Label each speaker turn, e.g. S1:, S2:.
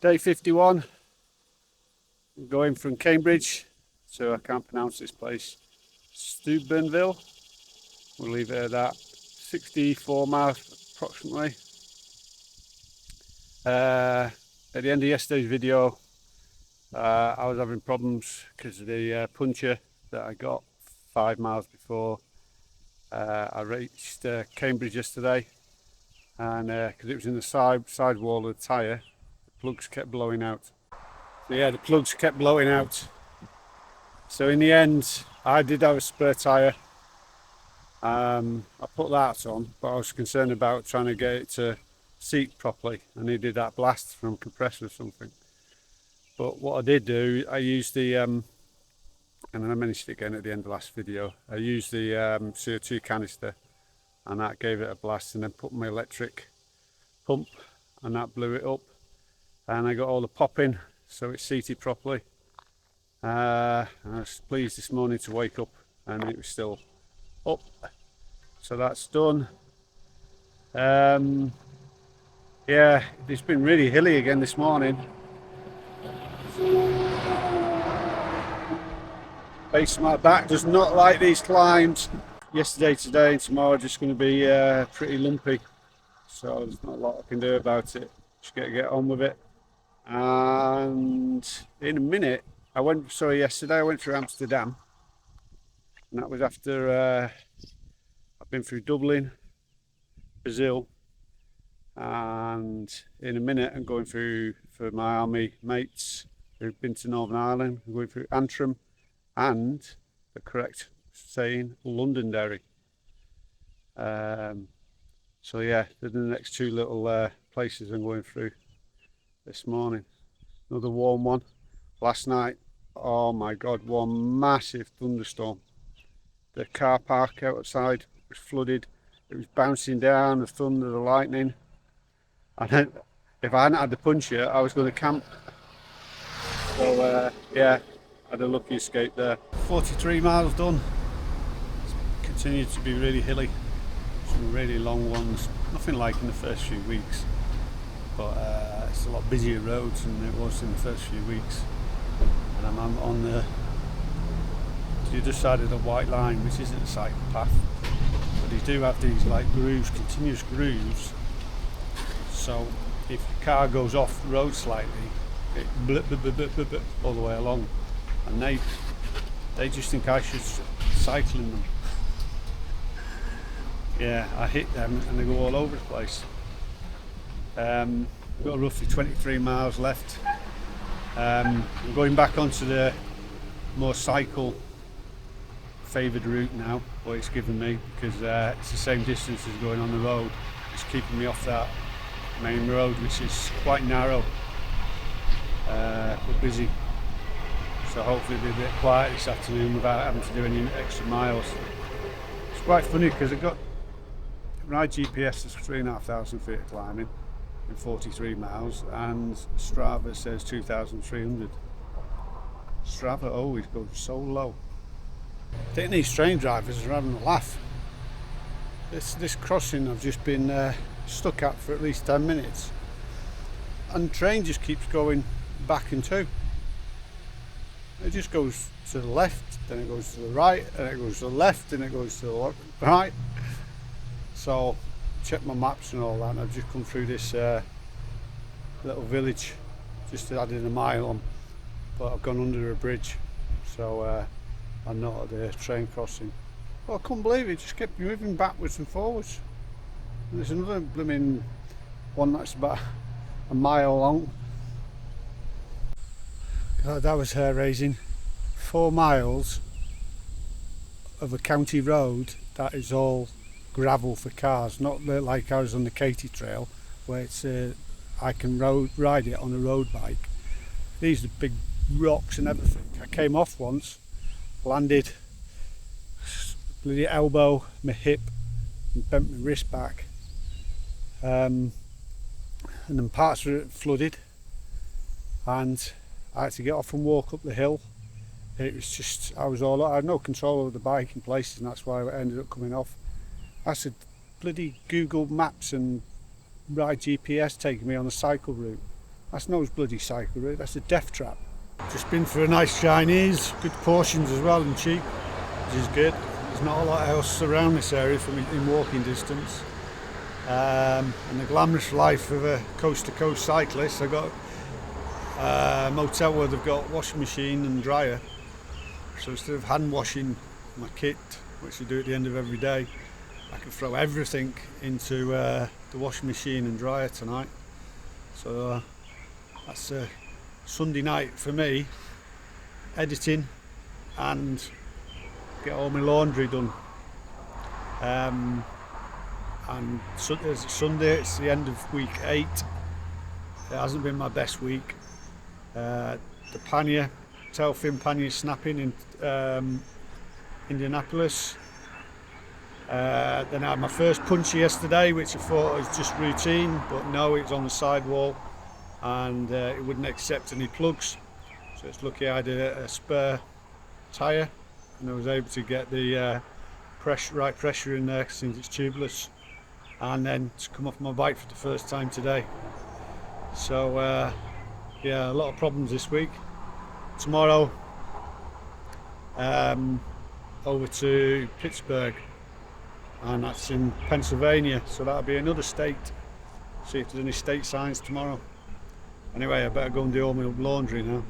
S1: Day 51. I'm going from Cambridge to, I can't pronounce this place, Steubenville. We'll leave it at that. 64 miles approximately. At the end of yesterday's video, I was having problems because of the puncture that I got 5 miles before I reached Cambridge yesterday, and because it was in the side wall of the tyre, the plugs kept blowing out. So yeah, the plugs kept blowing out. So in the end, I did have a spare tyre. I put that on, but I was concerned about trying to get it to seat properly. I needed that blast from a compressor or something. But what I did do, I used the, and I mentioned it again at the end of the last video, I used the CO2 canister, and that gave it a blast, and then put my electric pump, and that blew it up. And I got all the popping, so it's seated properly. I was pleased this morning to wake up and it was still up, so that's done. Yeah, it's been really hilly again this morning. Base of my back does not like these climbs. Yesterday, today and tomorrow are just going to be pretty lumpy, so there's not a lot I can do about it. Just get on with it. And in a minute, yesterday I went through Amsterdam, and that was after I've been through Dublin, Brazil, and in a minute I'm going through, for my army mates who've been to Northern Ireland, I'm going through Antrim and, the correct saying, Londonderry. So yeah, they're the next two little places I'm going through this morning. Another warm one. Last night, oh my god, one massive thunderstorm. The car park outside was flooded. It was bouncing down, the thunder, the lightning. And then, if I hadn't had the puncture, I was going to camp. So yeah, had a lucky escape there. 43 miles done. It's continued to be really hilly. Some really long ones. Nothing like in the first few weeks. But it's a lot busier roads than it was in the first few weeks. And I'm on the other side of the white line, which isn't a cycle path, but they do have these like grooves, continuous grooves. So if your car goes off the road slightly, it blip, blip, blip, blip, blip, blip, all the way along, and they just think I should cycle in them. Yeah, I hit them and they go all over the place. We've got roughly 23 miles left. I'm going back onto the more cycle favoured route now, what it's given me, because it's the same distance as going on the road. It's keeping me off that main road, which is quite narrow but busy. So hopefully it'll be a bit quiet this afternoon without having to do any extra miles. It's quite funny because I got my GPS is 3,500 feet of climbing in 43 miles, and Strava says 2,300. Strava always goes so low. I think these train drivers are having a laugh. This crossing I've just been stuck at for at least 10 minutes, and the train just keeps going back and two. It just goes to the left, then it goes to the right, and it goes to the left, and it goes to the right. So check my maps and all that, and I've just come through this little village, just added a mile on, but I've gone under a bridge, so I'm not at the train crossing. Well, I couldn't believe it, just kept moving backwards and forwards. And there's another blooming one that's about a mile long. God, that was hair raising. 4 miles of a county road that is all gravel for cars, not like I was on the Katy trail where it's I can ride it on a road bike. These are big rocks and everything. I came off once, landed, bloody elbow, my hip, and bent my wrist back, and then parts were flooded, and I had to get off and walk up the hill. It was just, I had no control over the bike in places, and that's why I ended up coming off. I said, bloody Google Maps and Ride GPS taking me on a cycle route. That's no bloody cycle route, that's a death trap. Just been for a nice Chinese, good portions as well and cheap, which is good. There's not a lot else around this area for me in walking distance. And the glamorous life of a coast-to-coast cyclist. I've got a motel where they've got washing machine and dryer. So instead of hand washing my kit, which I do at the end of every day, I can throw everything into the washing machine and dryer tonight. So that's a Sunday night for me, editing and get all my laundry done. And Sunday, it's the end of week 8. It hasn't been my best week. The pannier, tail fin pannier snapping in Indianapolis. Then I had my first puncture yesterday, which I thought was just routine, but no, it was on the sidewall and it wouldn't accept any plugs. So it's lucky I had a spare tyre and I was able to get the right pressure in there since it's tubeless, and then to come off my bike for the first time today. So yeah, a lot of problems this week. Tomorrow over to Pittsburgh, and that's in Pennsylvania, so that'll be another state. See if there's any state signs tomorrow. Anyway, I better go and do all my laundry now.